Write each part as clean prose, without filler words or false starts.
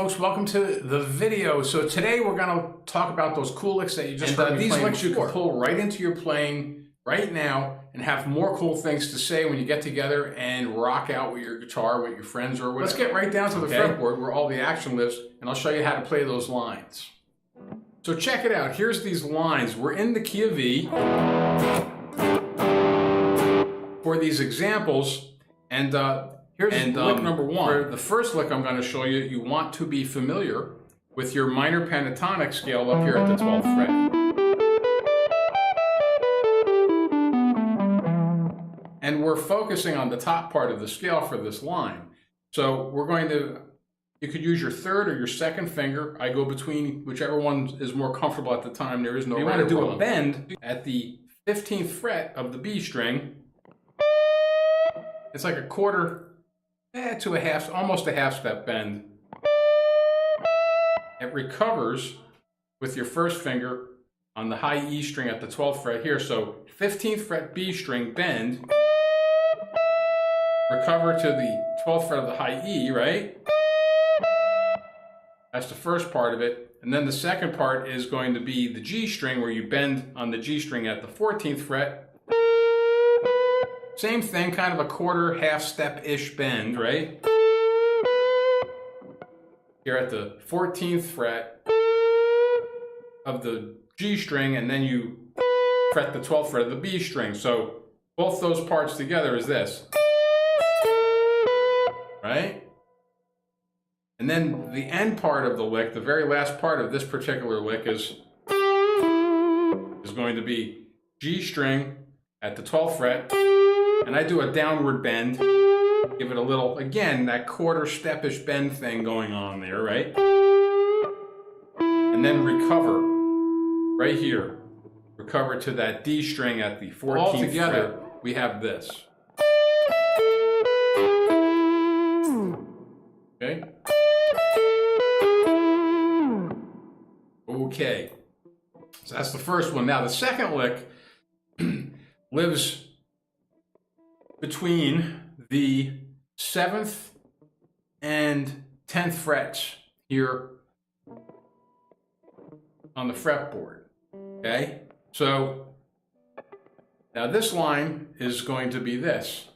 folks, welcome to the video. So today we're going to talk about those cool licks that you just heard me these playing licks before. you can pull right into your playing right now and have more cool things to say when you get together and rock out with your guitar with your friends or whatever. Let's get right down to the fretboard where all the action lives, and I'll show you how to play those lines. So check it out. Here's these lines. We're in the key of E for these examples, and here's lick number one. For the first lick I'm going to show you, you want to be familiar with your minor pentatonic scale up here at the 12th fret. And we're focusing on the top part of the scale for this line. So we're going to, you could use your third or your second finger. I go between whichever one is more comfortable at the time. There is no. You want to do a bend at the 15th fret of the B string. It's like a quarter to a half, almost a half step bend. It recovers with your first finger on the high E string at the 12th fret here. So 15th fret B string bend, recover to the 12th fret of the high E, right? That's the first part of it. And then the second part is going to be the G string, where you bend on the G string at the 14th fret. Same thing, kind of a quarter, half step-ish bend, right? You're at the 14th fret of the G string, and then you fret the 12th fret of the B string. So both those parts together is this, right? And then the end part of the lick, the very last part of this particular lick is going to be G string at the 12th fret, and I do a downward bend, give it a little, again, that quarter step-ish bend thing going on there, right? And then recover right here. Recover to that D string at the 14th All together, fret. We have this. Okay? Okay. So that's the first one. Now the second lick lives between the 7th and 10th frets here on the fretboard. Okay? So now this line is going to be this.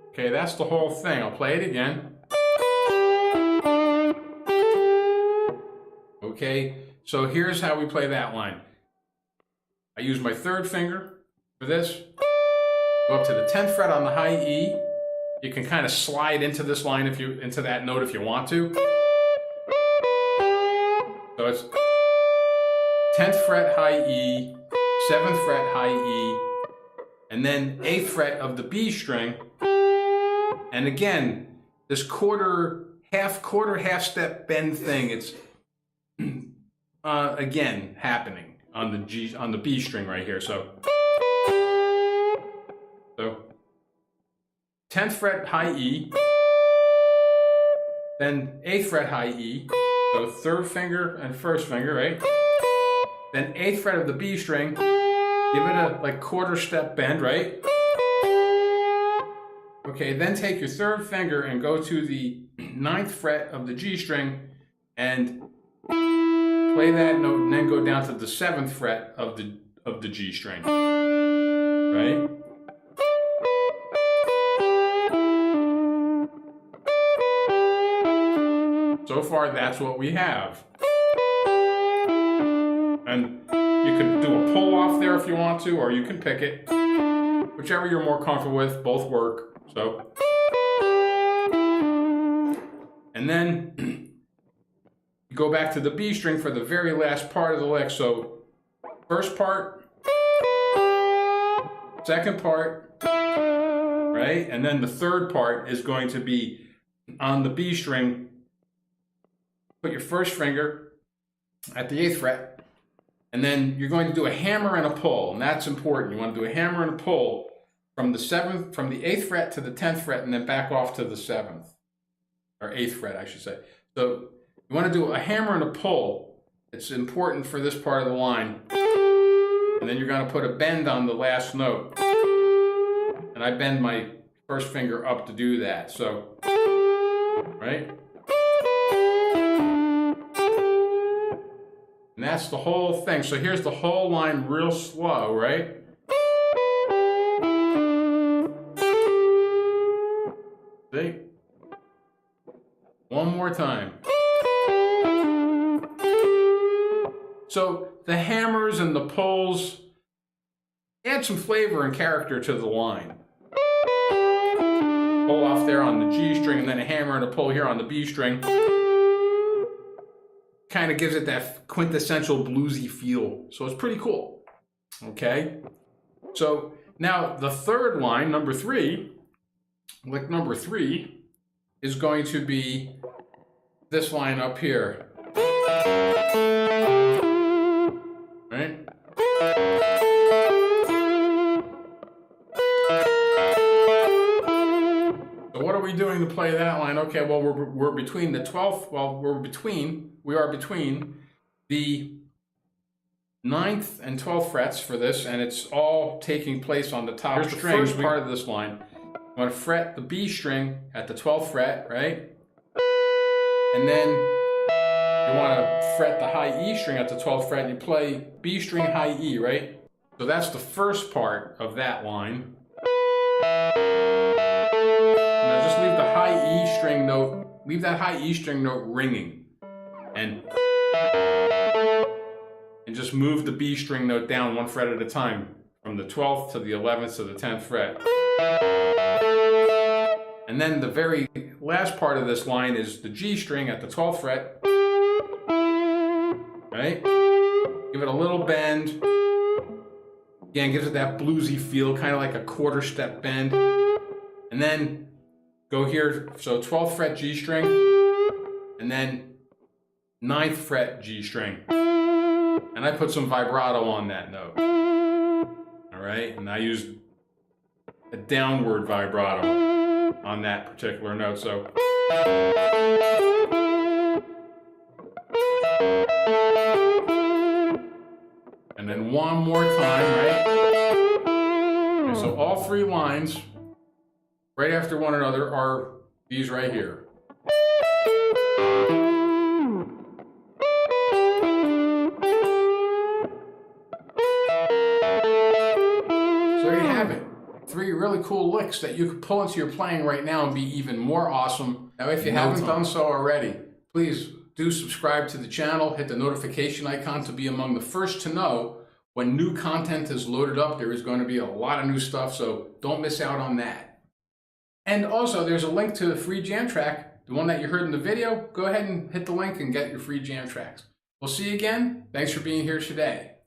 Okay, that's the whole thing. I'll play it again. Okay, so here's how we play that line. I use my third finger for this. Go up to the 10th fret on the high E. You can kind of slide into this line into that note if you want to. So it's 10th fret high E, 7th fret high E, and then 8th fret of the B string. And again, this quarter half step bend thing, it's again happening on the B string right here. So 10th fret high E, then 8th fret high E, so third finger and first finger, right? Then 8th fret of the B string, give it a like quarter step bend, right? Okay, then take your third finger and go to the 9th fret of the G string and play that note, and then go down to the 7th fret of the G string, right? So far, that's what we have. And you can do a pull off there if you want to, or you can pick it. Whichever you're more comfortable with, both work. So, and then you go back to the B string for the very last part of the lick. So, first part, second part, right? And then the third part is going to be on the B string. Put your first finger at the 8th fret, and then you're going to do a hammer and a pull, and that's important. You want to do a hammer and a pull from the 8th fret to the 10th fret, and then back off to the 7th, or 8th fret, I should say. So you want to do a hammer and a pull. It's important for this part of the line. And then you're going to put a bend on the last note. and I bend my first finger up to do that. So, right? And that's the whole thing. So here's the whole line real slow, right? See? One more time. So the hammers and the pulls add some flavor and character to the line. Pull off there on the G string, and then a hammer and a pull here on the B string. Kind of gives it that quintessential bluesy feel. So it's pretty cool. Okay? So now the third line, number 3, lick number 3, is going to be this line up here. Right? So what are we doing to play that line? Okay, well, we're between the 12th, we are between the 9th and 12th frets for this, and it's all taking place on the top string. Here's the first part of this line. I'm going to fret the B string at the 12th fret, right? And then you want to fret the high E string at the 12th fret, and you play B string, high E, right? So that's the first part of that line. Now just leave the high E string note, leave that high E string note ringing. And just move the B string note down 1 fret at a time, from the 12th to the 11th to the 10th fret. And then the very last part of this line is the G string at the 12th fret. Right? Give it a little bend. Again, gives it that bluesy feel, kind of like a quarter step bend. And then go here, so 12th fret G string, and then 9th fret G string. And I put some vibrato on that note. All right, and I use a downward vibrato on that particular note. So, and then one more time, right? Okay, so all 3 lines right after one another are these right here. So there you have it. 3 really cool licks that you can pull into your playing right now and be even more awesome. Now, if you haven't done so already, please do subscribe to the channel, hit the notification icon to be among the first to know when new content is loaded up. There is going to be a lot of new stuff, so don't miss out on that. And also, there's a link to the free jam track, the one that you heard in the video. Go ahead and hit the link and get your free jam tracks. We'll see you again. Thanks for being here today.